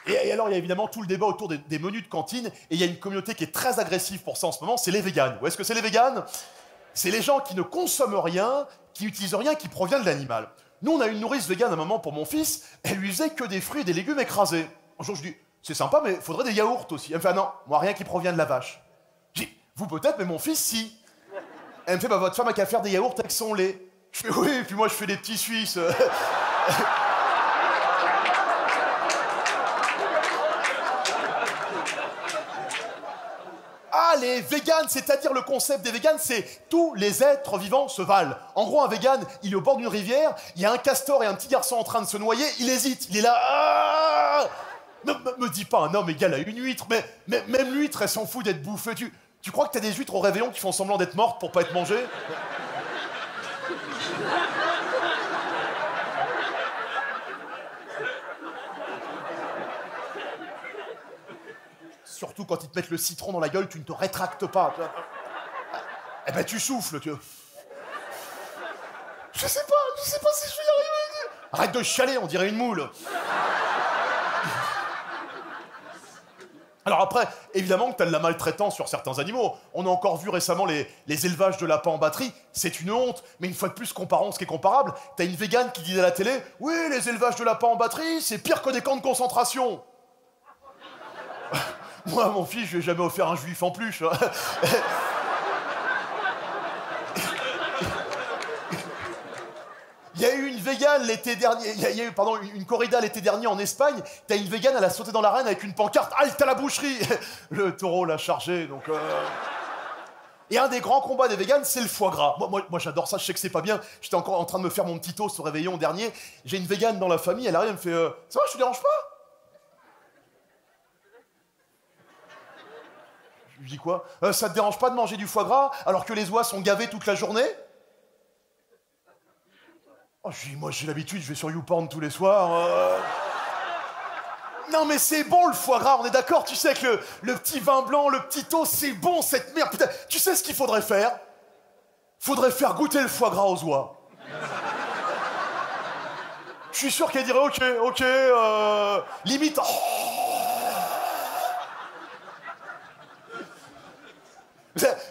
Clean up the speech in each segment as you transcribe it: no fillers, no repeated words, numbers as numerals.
Et alors, il y a évidemment tout le débat autour des menus de cantine, et il y a une communauté qui est très agressive pour ça en ce moment, c'est les véganes. Où est-ce que c'est les véganes? C'est les gens qui ne consomment rien, qui n'utilisent rien qui provient de l'animal. Nous, on a une nourrice végane à un moment pour mon fils, elle lui faisait que des fruits et des légumes écrasés. Un jour, je dis, c'est sympa, mais il faudrait des yaourts aussi. Elle me fait, ah non, moi, rien qui provient de la vache. J'ai dit, vous peut-être, mais mon fils, si. Elle me fait, bah, votre femme a qu'à faire des yaourts avec son lait. Je fais, oui, puis moi, je fais des petits Suisses. Ah, les véganes, c'est-à-dire le concept des véganes, c'est tous les êtres vivants se valent. En gros, un végane, il est au bord d'une rivière, il y a un castor et un petit garçon en train de se noyer, il hésite, il est là... Ah, ne me dis pas un homme égal à une huître, mais même l'huître, elle s'en fout d'être bouffée. Tu crois que t'as des huîtres au réveillon qui font semblant d'être mortes pour pas être mangées? Surtout quand ils te mettent le citron dans la gueule, tu ne te rétractes pas. Eh ben tu souffles, tu... Je sais pas si je vais y arriver. Arrête de chialer, on dirait une moule. Alors après, évidemment que t'as de la maltraitance sur certains animaux. On a encore vu récemment les élevages de lapins en batterie. C'est une honte, mais une fois de plus, comparons ce qui est comparable. T'as une végane qui disait à la télé, oui, les élevages de lapins en batterie, c'est pire que des camps de concentration. Moi, mon fils, je lui ai jamais offert un juif en plus. Il y a eu une végane l'été dernier, il y a eu, pardon, une corrida l'été dernier en Espagne. T'as une végane, elle a sauté dans l'arène avec une pancarte, halte à la boucherie. Le taureau l'a chargé, donc... Et un des grands combats des véganes, c'est le foie gras. Moi j'adore ça, je sais que c'est pas bien. J'étais encore en train de me faire mon petit toast au réveillon dernier. J'ai une végane dans la famille, elle arrive, elle me fait ça va, je te dérange pas? Je lui dis quoi? Ça te dérange pas de manger du foie gras alors que les oies sont gavées toute la journée? Oh, je dis, moi j'ai l'habitude, je vais sur YouPorn tous les soirs. Non mais c'est bon le foie gras, on est d'accord? Tu sais que le petit vin blanc, le petit toast, c'est bon cette merde. Putain, tu sais ce qu'il faudrait faire? Faudrait faire goûter le foie gras aux oies. Je suis sûr qu'elle dirait ok, limite...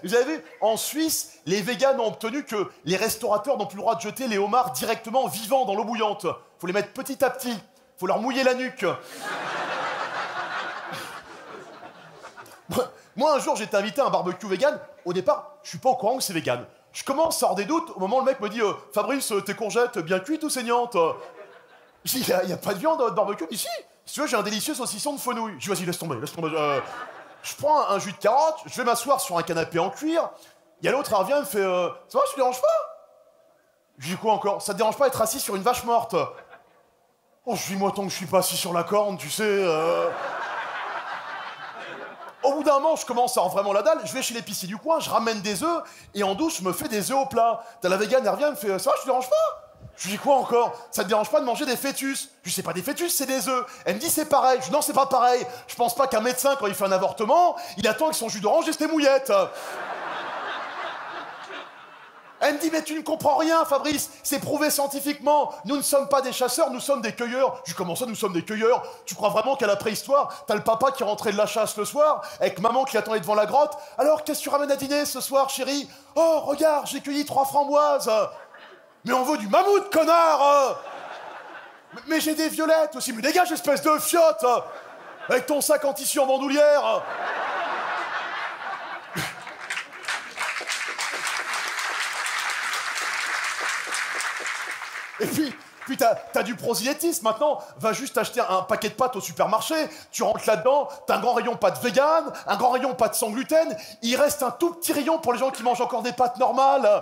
Vous avez vu, en Suisse, les véganes ont obtenu que les restaurateurs n'ont plus le droit de jeter les homards directement vivants dans l'eau bouillante. Faut les mettre petit à petit. Faut leur mouiller la nuque. Moi, un jour, j'étais invité à un barbecue vegan. Au départ, je suis pas au courant que c'est vegan. Je commence à avoir des doutes au moment où le mec me dit Fabrice, tes courgettes bien cuites ou saignantes? Je dis, il n'y a pas de viande dans votre barbecue? Ici, si tu veux, j'ai un délicieux saucisson de fenouil. Je dis, vas-y, laisse tomber. Je prends un jus de carotte, je vais m'asseoir sur un canapé en cuir. Il y a l'autre, elle revient, elle me fait ça va, ça te dérange pas? Je dis quoi encore? Ça te dérange pas d'être assis sur une vache morte? Oh, je dis moi tant que je suis pas assis sur la corne, tu sais. Au bout d'un moment, je commence à avoir vraiment la dalle. Je vais chez l'épicier du coin, je ramène des œufs et en douce, je me fais des œufs au plat. T'as la végane, elle revient, elle me fait ça va, ça te dérange pas? Je lui dis quoi encore? Ça te dérange pas de manger des fœtus? Je dis c'est pas des fœtus, c'est des œufs. Elle me dit c'est pareil. Je dis non, c'est pas pareil. Je pense pas qu'un médecin, quand il fait un avortement, il attend avec son jus d'orange et ses mouillettes. Elle me dit mais tu ne comprends rien, Fabrice. C'est prouvé scientifiquement. Nous ne sommes pas des chasseurs, nous sommes des cueilleurs. Je dis comment ça, nous sommes des cueilleurs? Tu crois vraiment qu'à la préhistoire, t'as le papa qui rentrait de la chasse le soir, avec maman qui attendait devant la grotte? Alors qu'est-ce que tu ramènes à dîner ce soir, chérie? Oh regarde, j'ai cueilli 3 framboises. Mais on veut du mammouth, connard! Mais j'ai des violettes aussi, mais dégage, espèce de fiotte! Avec ton sac en tissu en bandoulière! Et puis t'as du prosélytisme maintenant. Va juste acheter un paquet de pâtes au supermarché, tu rentres là-dedans, t'as un grand rayon pâtes vegan, un grand rayon pâtes sans gluten, il reste un tout petit rayon pour les gens qui mangent encore des pâtes normales.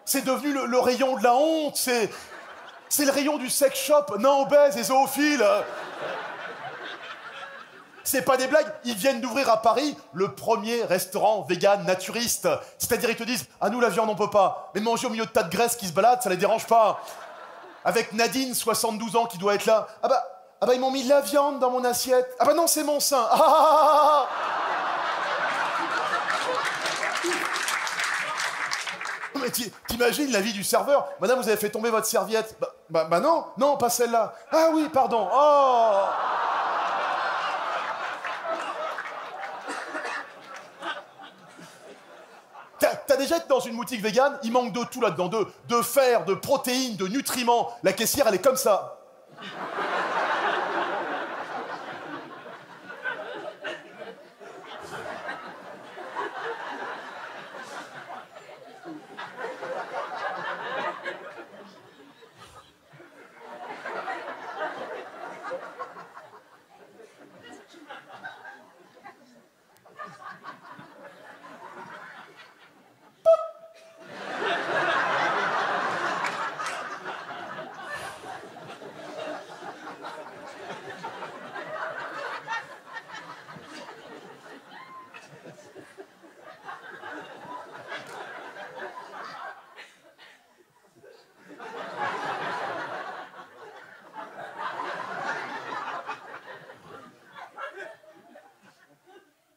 C'est devenu le rayon de la honte, c'est le rayon du sex shop, nains obèses et zoophiles. C'est pas des blagues, ils viennent d'ouvrir à Paris le premier restaurant vegan naturiste. C'est-à-dire ils te disent, ah nous la viande on peut pas, mais manger au milieu de tas de graisse qui se baladent, ça les dérange pas. Avec Nadine, 72 ans, qui doit être là. Ah bah ils m'ont mis de la viande dans mon assiette. Ah bah non, c'est mon sein. Ah. Mais t'imagines la vie du serveur? Madame, vous avez fait tomber votre serviette. Bah non, pas celle-là. Ah oui, pardon. Oh. déjà été dans une boutique végane, il manque de tout là-dedans, de fer, de protéines, de nutriments. La caissière, elle est comme ça.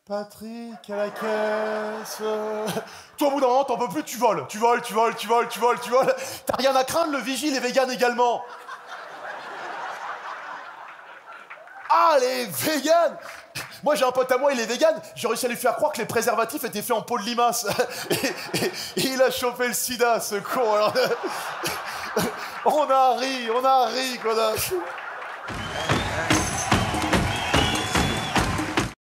Patrick, à la caisse. Toi, au bout d'un moment, t'en peux plus, tu voles. Tu voles. T'as rien à craindre, le vigile est vegan également. Ah, les véganes! Moi, j'ai un pote à moi, il est vegan. J'ai réussi à lui faire croire que les préservatifs étaient faits en peau de limace. Et il a chopé le sida, ce con. Alors, on a ri, quoi.